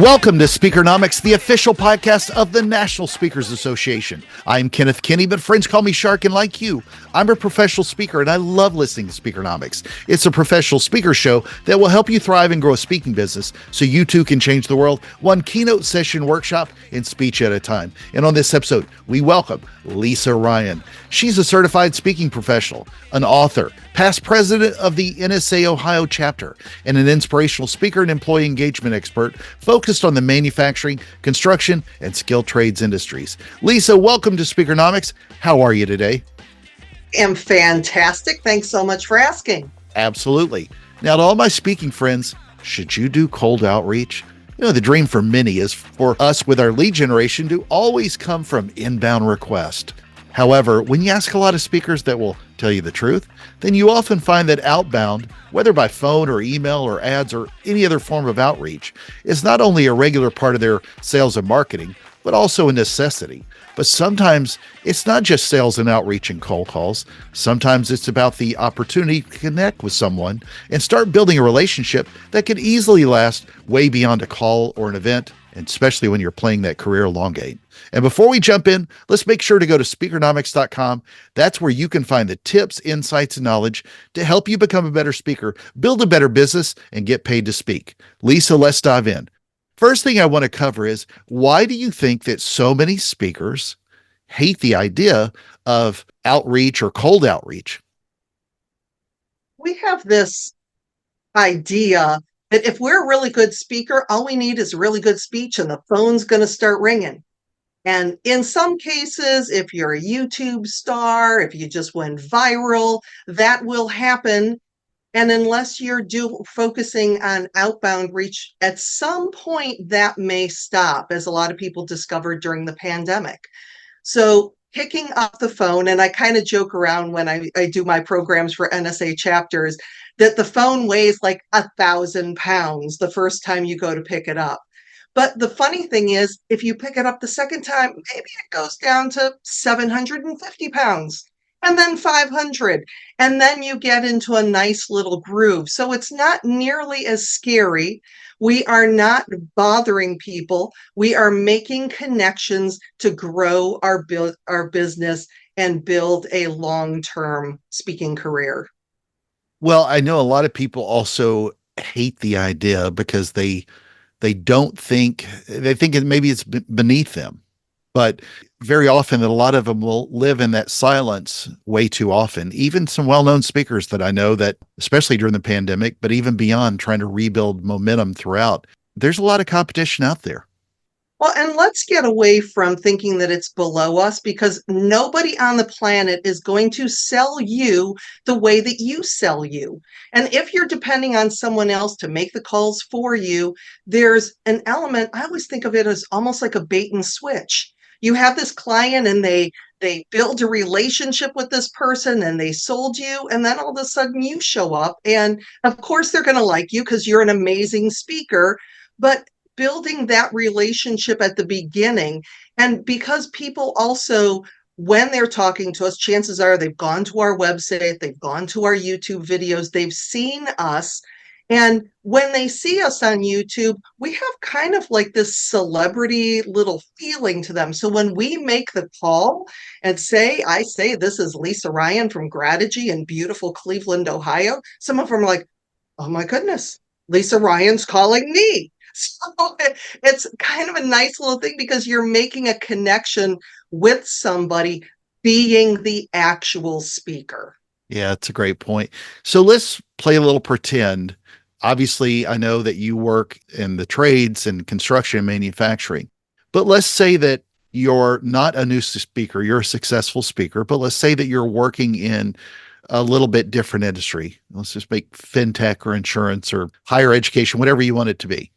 Welcome to Speakernomics, the official podcast of the National Speakers Association. I'm Kenneth, Kinney, but friends call me Shark, and like you, I'm a professional speaker, and I love listening to Speakernomics. It's a professional speaker show that will help you thrive and grow a speaking business so you too can change the world, one keynote session workshop and speech at a time. And on this episode, we welcome Lisa Ryan. She's a certified speaking professional, an author, past president of the NSA Ohio chapter, and an inspirational speaker and employee engagement expert focused on the manufacturing, construction, and skilled trades industries. Lisa, welcome to Speakernomics. How are you today? I'm fantastic. Thanks so much for asking. Absolutely. Now, to all my speaking friends, should you do cold outreach? You know, the dream for many is for us with our lead generation to always come from inbound requests. However, when you ask a lot of speakers that will tell you the truth, then you often find that outbound, whether by phone or email or ads or any other form of outreach, is not only a regular part of their sales and marketing, but also a necessity. But sometimes it's not just sales and outreach and cold calls. Sometimes it's about the opportunity to connect with someone and start building a relationship that can easily last way beyond a call or an event, and especially when you're playing that career long game. And before we jump in, let's make sure to go to Speakernomics.com. That's where you can find the tips, insights, and knowledge to help you become a better speaker, build a better business, and get paid to speak. Lisa, let's dive in. First thing I want to cover is, why do you think that so many speakers hate the idea of outreach or cold outreach? We have this idea that if we're a really good speaker, all we need is a really good speech and the phone's going to start ringing. And in some cases, if you're a YouTube star, if you just went viral, that will happen. And unless you're focusing on outbound reach, at some point that may stop, as a lot of people discovered during the pandemic. So picking up the phone, and I kind of joke around when I do my programs for NSA chapters, that the phone weighs like 1,000 pounds the first time you go to pick it up. But the funny thing is, if you pick it up the second time, maybe it goes down to 750 pounds and then 500. And then you get into a nice little groove. So it's not nearly as scary. We are not bothering people. We are making connections to grow our business and build a long-term speaking career. Well, I know a lot of people also hate the idea because they don't think, they think maybe it's beneath them. But very often, a lot of them will live in that silence way too often. Even some well-known speakers that I know that, especially during the pandemic, but even beyond, trying to rebuild momentum throughout, there's a lot of competition out there. Well, and let's get away from thinking that it's below us, because nobody on the planet is going to sell you the way that you sell you. And if you're depending on someone else to make the calls for you, there's an element, I always think of it as almost like a bait and switch. You have this client and they build a relationship with this person and they sold you, and then all of a sudden you show up, and of course they're going to like you because you're an amazing speaker, but building that relationship at the beginning. And because people also, when they're talking to us, chances are they've gone to our website, they've gone to our YouTube videos, they've seen us. And when they see us on YouTube, we have kind of like this celebrity little feeling to them. So when we make the call and I say, this is Lisa Ryan from Grategy in beautiful Cleveland, Ohio, some of them are like, oh my goodness, Lisa Ryan's calling me. So it's kind of a nice little thing because you're making a connection with somebody being the actual speaker. Yeah, it's a great point. So let's play a little pretend. Obviously, I know that you work in the trades and construction and manufacturing, but let's say that you're not a new speaker, you're a successful speaker, but let's say that you're working in a little bit different industry. Let's just make fintech or insurance or higher education, whatever you want it to be.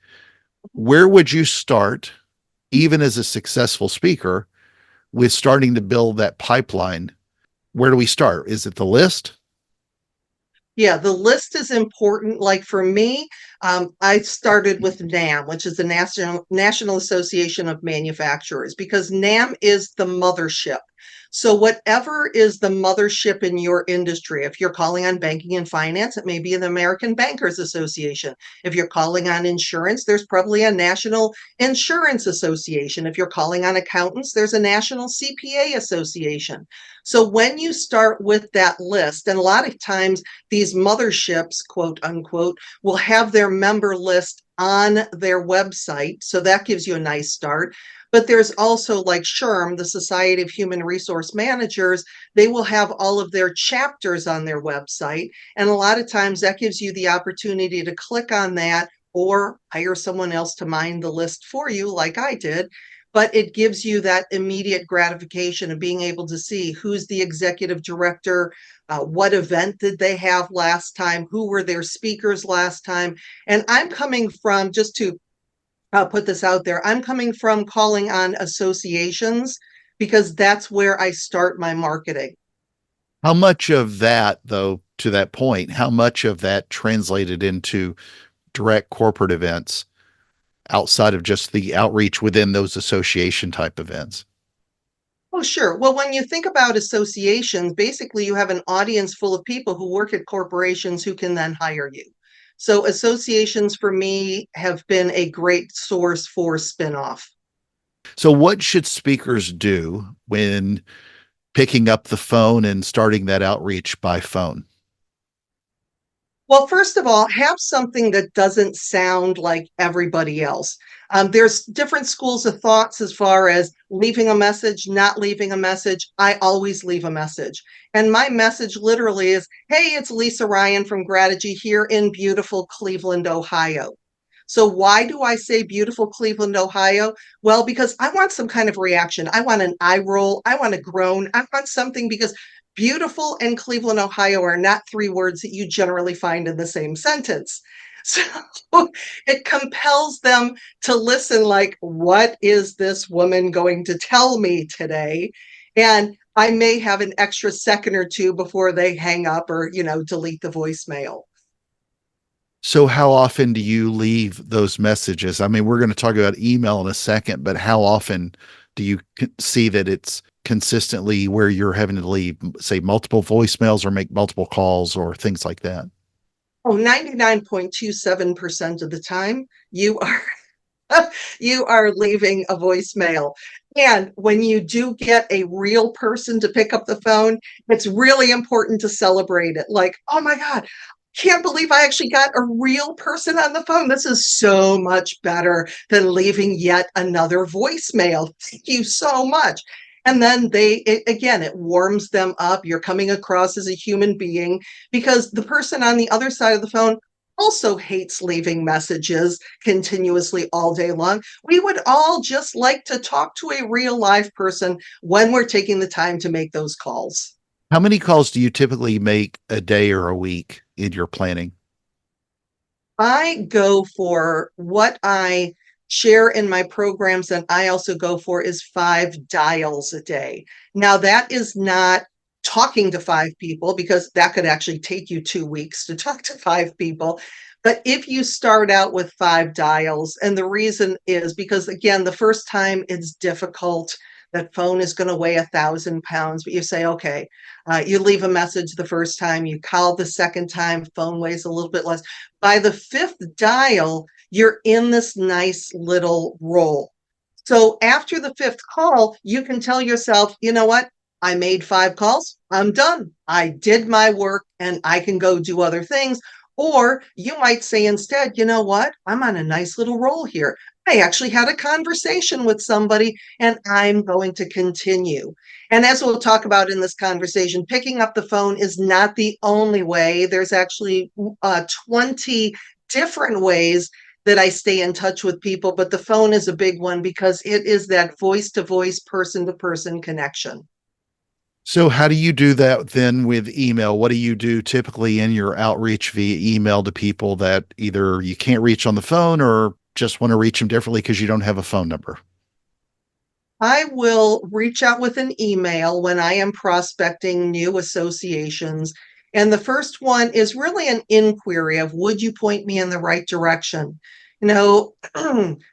Where would you start, even as a successful speaker, with starting to build that pipeline? Where do we start? Is it the list? Yeah, the list is important. Like for me, I started with NAM, which is the National Association of Manufacturers, because NAM is the mothership. So whatever is the mothership in your industry, if you're calling on banking and finance, it may be the American Bankers Association. If you're calling on insurance, there's probably a National Insurance Association. If you're calling on accountants, there's a National CPA Association. So when you start with that list, and a lot of times these motherships, quote unquote, will have their member list on their website. So that gives you a nice start. But there's also like SHRM, the Society of Human Resource Managers, they will have all of their chapters on their website. And a lot of times that gives you the opportunity to click on that or hire someone else to mind the list for you, like I did. But it gives you that immediate gratification of being able to see who's the executive director, what event did they have last time, who were their speakers last time. And I'm coming from, just to put this out there, I'm coming from calling on associations because that's where I start my marketing. How much of that, though, to that point, how much of that translated into direct corporate events outside of just the outreach within those association type events? Oh, sure. Well, when you think about associations, basically you have an audience full of people who work at corporations who can then hire you. So associations for me have been a great source for spinoff. So, what should speakers do when picking up the phone and starting that outreach by phone? Well, first of all, have something that doesn't sound like everybody else. There's different schools of thoughts as far as leaving a message, not leaving a message. I always leave a message. And my message literally is, hey, it's Lisa Ryan from Grategy here in beautiful Cleveland, Ohio. So why do I say beautiful Cleveland, Ohio? Well, because I want some kind of reaction. I want an eye roll. I want a groan. I want something, because beautiful and Cleveland, Ohio are not three words that you generally find in the same sentence. So it compels them to listen, like, what is this woman going to tell me today? And I may have an extra second or two before they hang up or, delete the voicemail. So, how often do you leave those messages? I mean, we're going to talk about email in a second, but how often do you see that it's consistently where you're having to leave, say, multiple voicemails or make multiple calls or things like that? Oh, 99.27% of the time, you are you are leaving a voicemail. And when you do get a real person to pick up the phone, it's really important to celebrate it. Like, oh my God, can't believe I actually got a real person on the phone. This is so much better than leaving yet another voicemail. Thank you so much. And then again, it warms them up. You're coming across as a human being, because the person on the other side of the phone also hates leaving messages continuously all day long. We would all just like to talk to a real live person when we're taking the time to make those calls. How many calls do you typically make a day or a week in your planning? I go for what I share in my programs, and I also go for is 5 dials a day. Now, that is not talking to 5 people, because that could actually take you 2 weeks to talk to 5 people. But if you start out with 5 dials, and the reason is because, again, the first time it's difficult. That phone is going to weigh 1,000 pounds, but you say, okay, you leave a message the first time, you call the second time, phone weighs a little bit less. By the 5th dial, you're in this nice little roll. So after the 5th call, you can tell yourself, you know what? I made 5 calls. I'm done. I did my work and I can go do other things. Or you might say instead, you know what? I'm on a nice little roll here. I actually had a conversation with somebody and I'm going to continue. And as we'll talk about in this conversation, picking up the phone is not the only way. There's actually 20 different ways that I stay in touch with people, but the phone is a big one because it is that voice to voice, person to person connection. So, how do you do that then with email? What do you do typically in your outreach via email to people that either you can't reach on the phone or just want to reach them differently because you don't have a phone number? I will reach out with an email when I am prospecting new associations. And the first one is really an inquiry of, would you point me in the right direction? You know,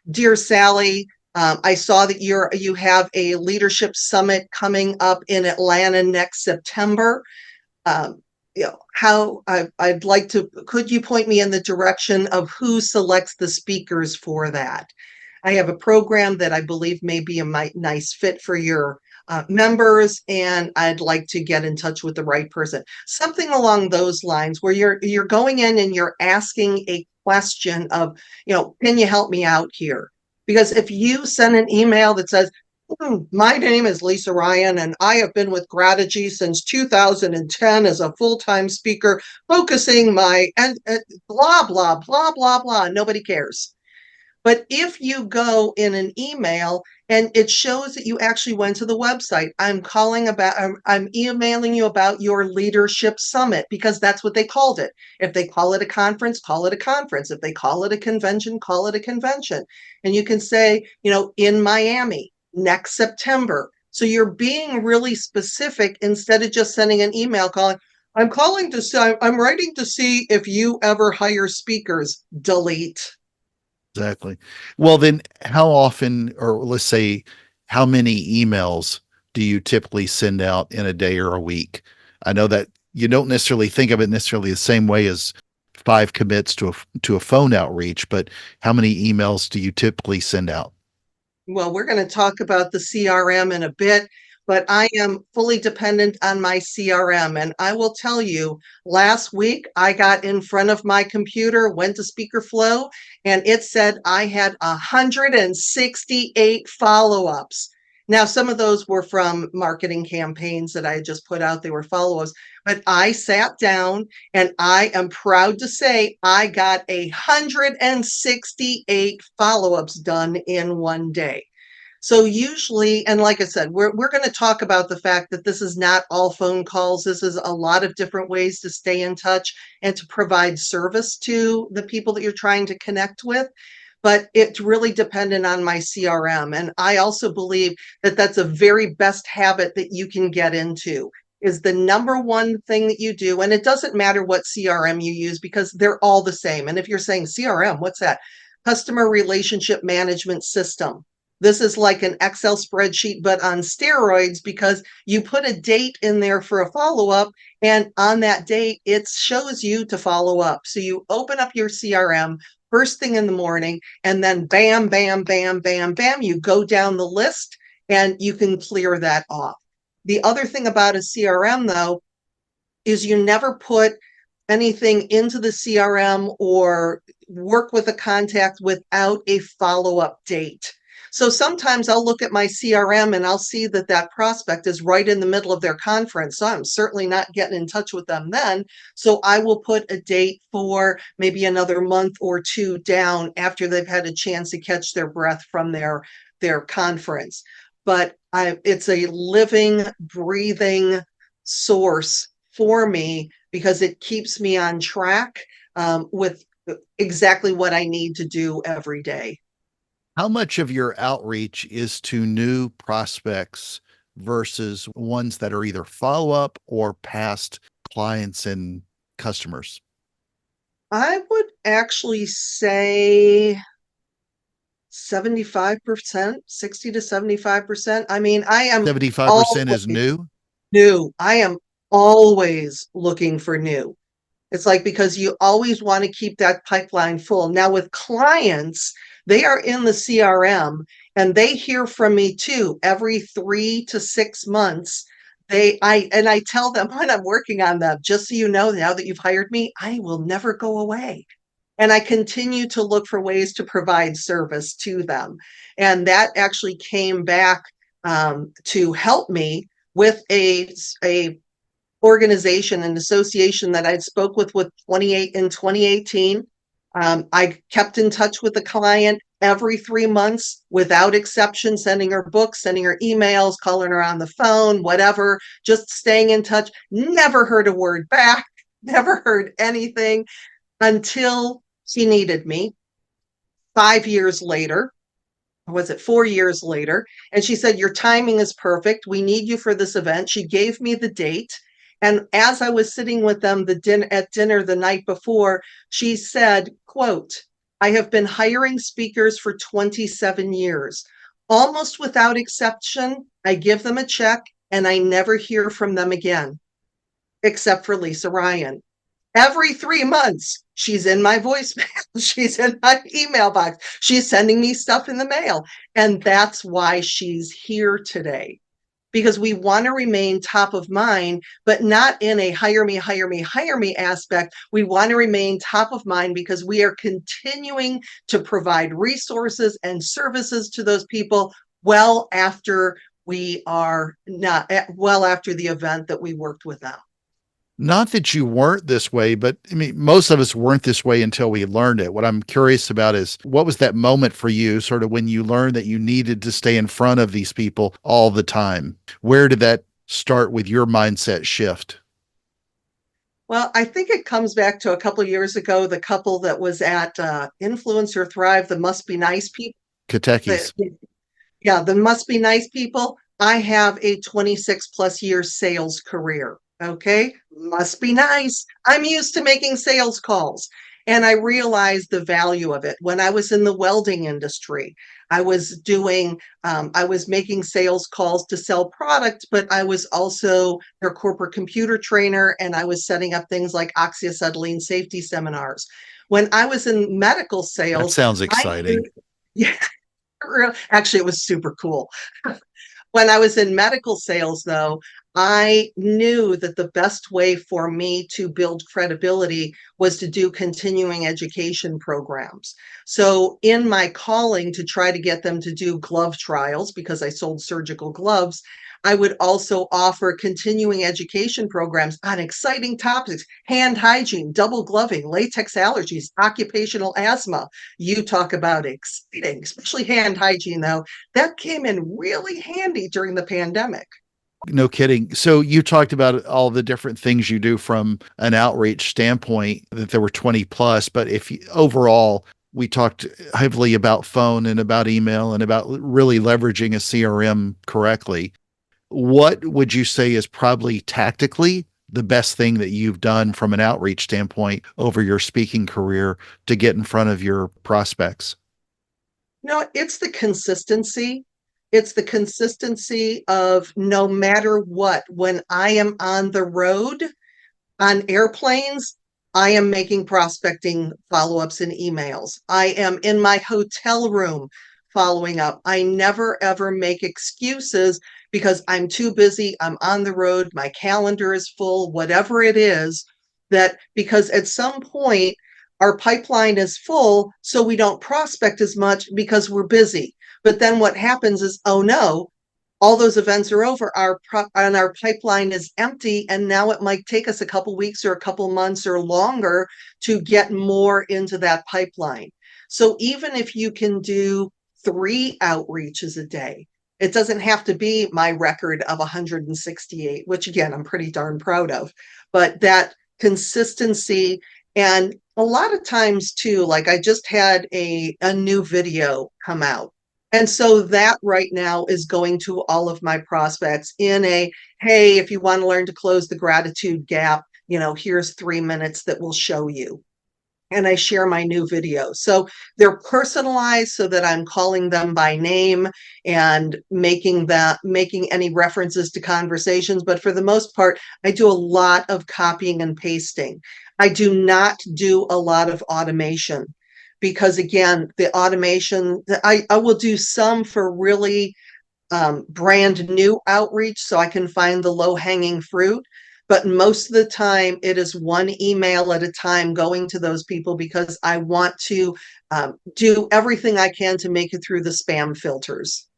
dear Sally, I saw that you have a leadership summit coming up in Atlanta next September. Um, I'd like to, could you point me in the direction of who selects the speakers for that? I have a program that I believe may be a nice fit for your members, and I'd like to get in touch with the right person. Something along those lines where you're going in and you're asking a question of, can you help me out here? Because if you send an email that says, my name is Lisa Ryan, and I have been with Grategy since 2010 as a full-time speaker, focusing my and blah, blah, blah, blah, blah. Nobody cares. But if you go in an email and it shows that you actually went to the website, I'm emailing you about your leadership summit, because that's what they called it. If they call it a conference, call it a conference. If they call it a convention, call it a convention. And you can say, in Miami next September. So you're being really specific instead of just sending an email calling, I'm writing to see if you ever hire speakers. Delete. Exactly. Well, then how often, or let's say, how many emails do you typically send out in a day or a week? I know that you don't necessarily think of it necessarily the same way as 5 commits to a phone outreach, but how many emails do you typically send out? Well, we're going to talk about the CRM in a bit, but I am fully dependent on my CRM. And I will tell you, last week I got in front of my computer, went to SpeakerFlow, and it said I had 168 follow-ups. Now, some of those were from marketing campaigns that I had just put out. They were follow-ups, but I sat down and I am proud to say I got 168 follow-ups done in one day. So usually, and like I said, we're going to talk about the fact that this is not all phone calls. This is a lot of different ways to stay in touch and to provide service to the people that you're trying to connect with. But it's really dependent on my CRM. And I also believe that that's a very best habit that you can get into, is the number one thing that you do. And it doesn't matter what CRM you use, because they're all the same. And if you're saying CRM, what's that? Customer Relationship Management System. This is like an Excel spreadsheet, but on steroids, because you put a date in there for a follow-up, and on that date, it shows you to follow up. So you open up your CRM first thing in the morning, and then bam, bam, bam, bam, bam, you go down the list and you can clear that off. The other thing about a CRM, though, is you never put anything into the CRM or work with a contact without a follow-up date. So sometimes I'll look at my CRM and I'll see that that prospect is right in the middle of their conference. So I'm certainly not getting in touch with them then. So I will put a date for maybe another month or two down after they've had a chance to catch their breath from their conference. But it's a living, breathing source for me, because it keeps me on track with exactly what I need to do every day. How much of your outreach is to new prospects versus ones that are either follow-up or past clients and customers? I would actually say 75%, 60 to 75%. I mean, I am 75% is always new? new. I am always looking for new. It's like, because you always want to keep that pipeline full. Now with clients, they are in the CRM and they hear from me too every 3 to 6 months. I tell them when I'm working on them, just so you know, now that you've hired me, I will never go away. And I continue to look for ways to provide service to them. And that actually came back to help me with a organization, an association that I spoke with 28 in 2018. I kept in touch with the client every 3 months without exception, sending her books, sending her emails, calling her on the phone, whatever, just staying in touch. Never heard a word back, never heard anything until she needed me 5 years later. Or was it 4 years later? And she said, your timing is perfect. We need you for this event. She gave me the date. And as I was sitting with them at dinner the night before, she said, quote, I have been hiring speakers for 27 years. Almost without exception, I give them a check and I never hear from them again, except for Lisa Ryan. Every 3 months, she's in my voicemail. She's in my email box. She's sending me stuff in the mail. And that's why she's here today. Because we want to remain top of mind, but not in a hire me, hire me, hire me aspect. We want to remain top of mind because we are continuing to provide resources and services to those people well after well after the event that we worked with them. Not that you weren't this way, but I mean, most of us weren't this way until we learned it. What I'm curious about is what was that moment for you, sort of when you learned that you needed to stay in front of these people all the time? Where did that start with your mindset shift? Well, I think it comes back to a couple of years ago, the couple that was at Influencer Thrive, the Must Be Nice people. Katekis. The Must Be Nice people. I have a 26 plus year sales career. Okay. Must be nice. I'm used to making sales calls. And I realized the value of it. When I was in the welding industry, I was making sales calls to sell product, but I was also their corporate computer trainer, and I was setting up things like oxyacetylene safety seminars. When I was in medical That sales, sounds exciting. yeah, actually, it was super cool. When I was in medical sales, though, I knew that the best way for me to build credibility was to do continuing education programs. So, in my calling to try to get them to do glove trials, because I sold surgical gloves, I would also offer continuing education programs on exciting topics: hand hygiene, double gloving, latex allergies, occupational asthma. You talk about exciting, especially hand hygiene, though. That came in really handy during the pandemic. No kidding. So you talked about all the different things you do from an outreach standpoint, that there were 20 plus, but overall, we talked heavily about phone and about email and about really leveraging a CRM correctly. What would you say is probably tactically the best thing that you've done from an outreach standpoint over your speaking career to get in front of your prospects? No, it's the consistency. It's the consistency of no matter what, when I am on the road, on airplanes, I am making prospecting follow-ups and emails. I am in my hotel room following up. I never ever make excuses because I'm too busy. I'm on the road. My calendar is full, whatever it is, that because at some point our pipeline is full, so we don't prospect as much because we're busy. But then what happens is, oh no, all those events are over, and our pipeline is empty, and now it might take us a couple weeks or a couple months or longer to get more into that pipeline. So even if you can do 3 outreaches a day, it doesn't have to be my record of 168, which again, I'm pretty darn proud of, but that consistency. And a lot of times too, like I just had a new video come out. And so that right now is going to all of my prospects in a, hey, if you want to learn to close the gratitude gap, here's 3 minutes that will show you. And I share my new video. So they're personalized so that I'm calling them by name and making any references to conversations. But for the most part, I do a lot of copying and pasting. I do not do a lot of automation because, again, the automation, I will do some for really brand new outreach so I can find the low hanging fruit. But most of the time, it is one email at a time going to those people because I want to do everything I can to make it through the spam filters.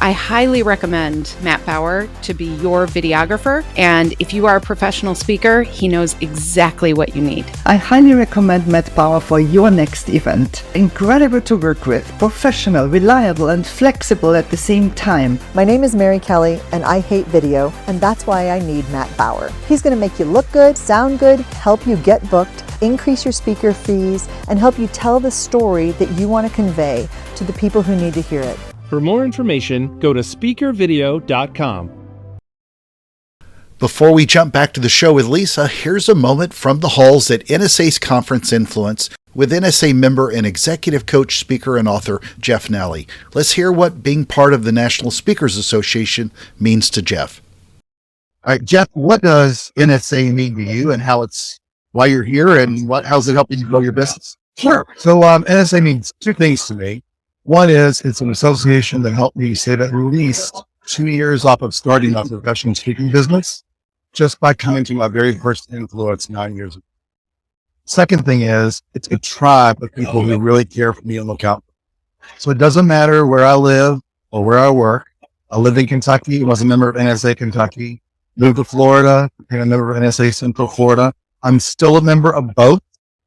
I highly recommend Matt Bauer to be your videographer. And if you are a professional speaker, he knows exactly what you need. I highly recommend Matt Bauer for your next event. Incredible to work with, professional, reliable, and flexible at the same time. My name is Mary Kelly, and I hate video, and that's why I need Matt Bauer. He's going to make you look good, sound good, help you get booked, increase your speaker fees, and help you tell the story that you want to convey to the people who need to hear it. For more information, go to speakervideo.com. Before we jump back to the show with Lisa, here's a moment from the halls at NSA's conference Influence with NSA member and executive coach, speaker, and author Jeff Nally. Let's hear what being part of the National Speakers Association means to Jeff. All right, Jeff, what does NSA mean to you, and why you're here, and how's it helping you grow your business? Sure. So NSA means two things to me. One is it's an association that helped me save at least 2 years off of starting my professional speaking business just by coming to my very first influence 9 years ago. Second thing is it's a tribe of people who really care for me and look out. So it doesn't matter where I live or where I work. I lived in Kentucky, was a member of NSA Kentucky, moved to Florida, became a member of NSA Central Florida. I'm still a member of both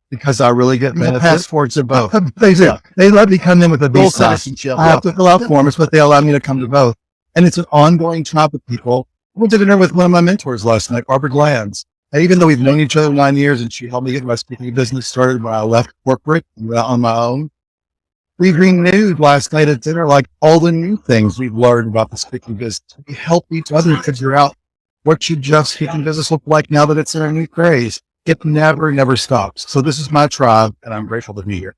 because I really get benefits. Passports of both. They do. They let me come in with a Full visa. citizenship. I have to fill out forms, but they allow me to come to both. And it's an ongoing tribe of people. I went to dinner with one of my mentors last night, Barbara Glanz. And even though we've known each other 9 years and she helped me get my speaking business started when I left corporate and went out on my own, we renewed last night at dinner, like all the new things we've learned about the speaking business. We help each other figure out what should Jeff's speaking business look like now that it's in a new phase. It never stops. So this is my tribe, and I'm grateful to be here.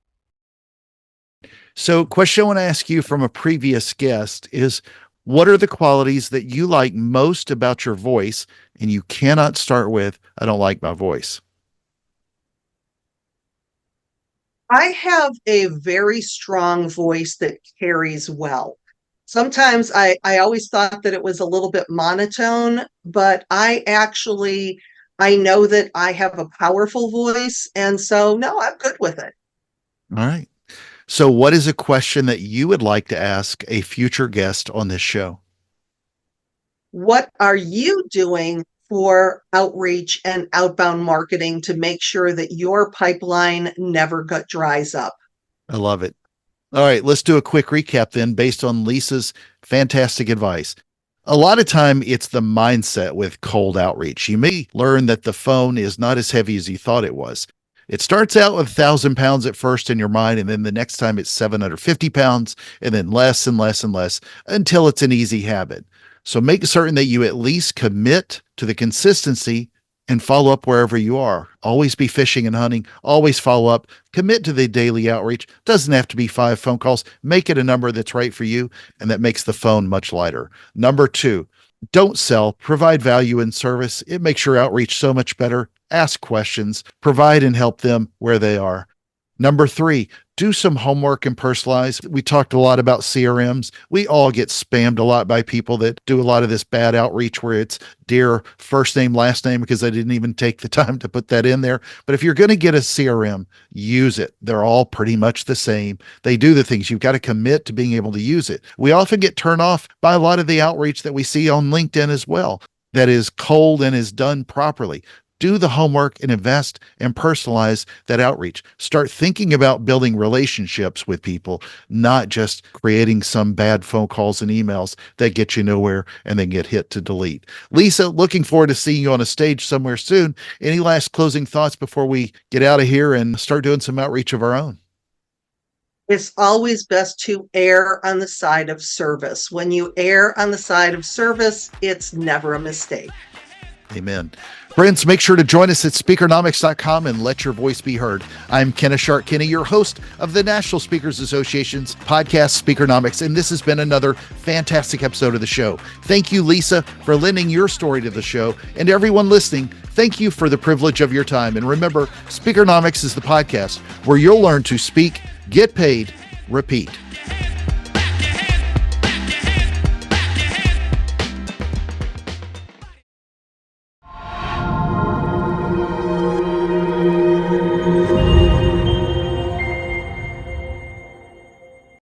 So, question I want to ask you from a previous guest is, what are the qualities that you like most about your voice? And you cannot start with, I don't like my voice. I have a very strong voice that carries well. Sometimes I always thought that it was a little bit monotone, but I know that I have a powerful voice. And so, no, I'm good with it. All right. So what is a question that you would like to ask a future guest on this show? What are you doing for outreach and outbound marketing to make sure that your pipeline never dries up? I love it. All right, let's do a quick recap then based on Lisa's fantastic advice. A lot of time it's the mindset with cold outreach. You may learn that the phone is not as heavy as you thought it was. It starts out with 1,000 pounds at first in your mind, and then the next time it's 750 pounds, and then less and less and less until it's an easy habit. So make certain that you at least commit to the consistency and follow up wherever you are. Always be fishing and hunting. Always follow up. Commit to the daily outreach. Doesn't have to be 5 phone calls. Make it a number that's right for you, and that makes the phone much lighter. Number 2, don't sell. Provide value and service. It makes your outreach so much better. Ask questions. Provide and help them where they are. Number 3, do some homework and personalize. We talked a lot about CRMs. We all get spammed a lot by people that do a lot of this bad outreach where it's dear first name, last name, because I didn't even take the time to put that in there. But if you're going to get a CRM, use it. They're all pretty much the same. They do the things. You've got to commit to being able to use it. We often get turned off by a lot of the outreach that we see on LinkedIn as well, that is cold and is done properly. Do the homework and invest and personalize that outreach. Start thinking about building relationships with people, not just creating some bad phone calls and emails that get you nowhere and then get hit to delete. Lisa, looking forward to seeing you on a stage somewhere soon. Any last closing thoughts before we get out of here and start doing some outreach of our own? It's always best to err on the side of service. When you err on the side of service, it's never a mistake. Amen. Friends, make sure to join us at Speakernomics.com and let your voice be heard. I'm Kenneth Kinney, your host of the National Speakers Association's podcast, Speakernomics, and this has been another fantastic episode of the show. Thank you, Lisa, for lending your story to the show, and everyone listening, thank you for the privilege of your time. And remember, Speakernomics is the podcast where you'll learn to speak, get paid, repeat.